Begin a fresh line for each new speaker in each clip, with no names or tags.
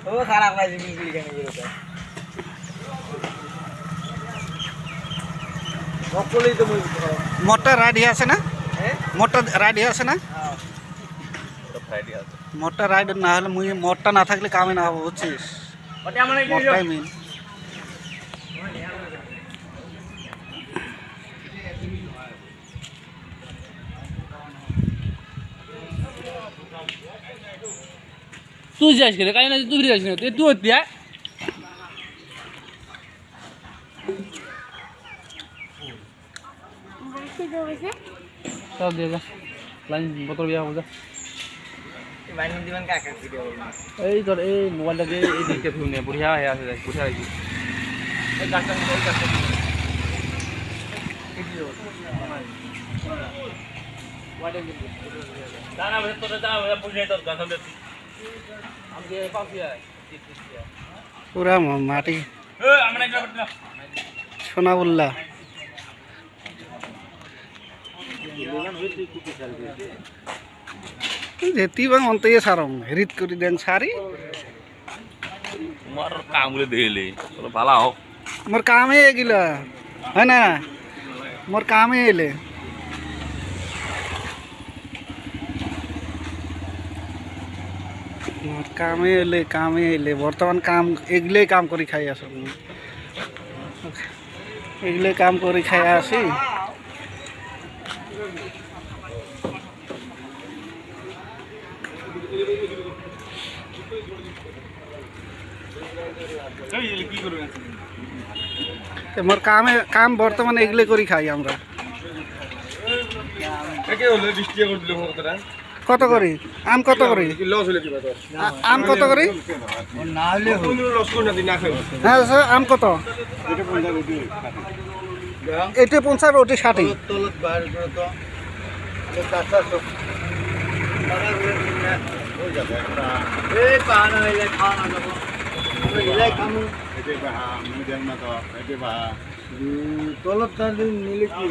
ও খারাপ লাগে বিলগুলি কেন বেরোতে সকলেই তো
মোটর রাইড আছে না
হ্যাঁ
মোটর রাইড আছে না
হ্যাঁ
মোটর রাইড না হলে মুই মোটরটা না থাকলে কামে না হবে বুঝছিস
ওটা মানে
মোটরটাই মেন
तू जायच केलं काही नाही तू घरी जायच नाही तू होती आहे सब देगा लाइन बोतल बिया हो जा
বাইন দিবেন কাকা ভিডিও
এই তোর এই মোবাইলটাকে এই দিকে ধুনে বুড়িয়া হয়ে আছে বুঝা গেছি এই কাজটা এই কাজটা ভিডিও ওয়াইড দানা ভেতর তোরা দাও বুঝে তোর গান দেখি আমি পাপিয়া
পুরা মাটি
এ আমরা একটা করতে না
সোনা উল্লাহ যেতি বাং অন্তয়ে সারং রিত করি দেন সারি
তোমার কামগুলো দেখলে তোরা ভালো হোক
মোর কামে এগিলা হয় না মোর কামে এলে মোর কামে এলে বর্তমান কাম এগুলোই কাম করি খাই আস এগুলোই কাম করি খাই আসি মোর কাম বর্তমানে এগুলো করি খাই আমরা কত করি আম কত করি আম কত করি হ্যাঁ স্যার আম কত এটা 50 ওটি 60
তলত নিলে কি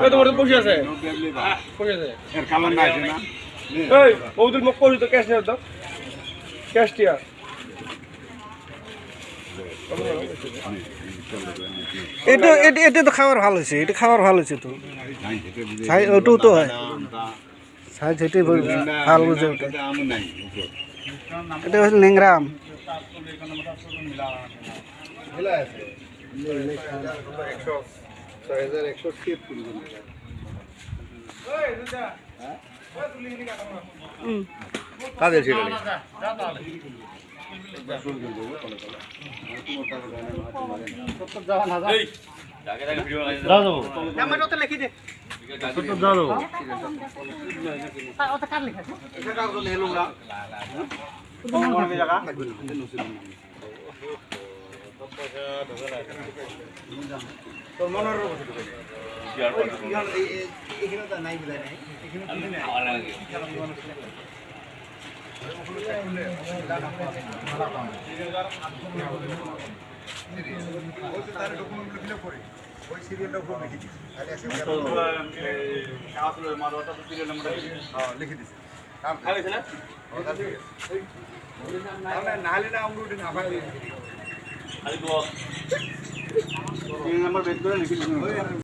তোমার তো বসে আছে বসে আছে এই ওদের মুখ পড়ি তো ক্যাশ নিয়ে দাও ক্যাশ টিয়া
এটা তো খাবার ভালো হয়েছে এটা খাবার ভালো হয়েছে তো ওটাও তো হয় সাইজ এটাই ভালো বুঝে ওটা এটা হচ্ছে ল্যাংরাম
কাদের ছিল
লিখি দে তোর মনের এখানে তো নাই বুঝাই নাই লিখে দিছি নাহলে না আমরা বের করে লিখে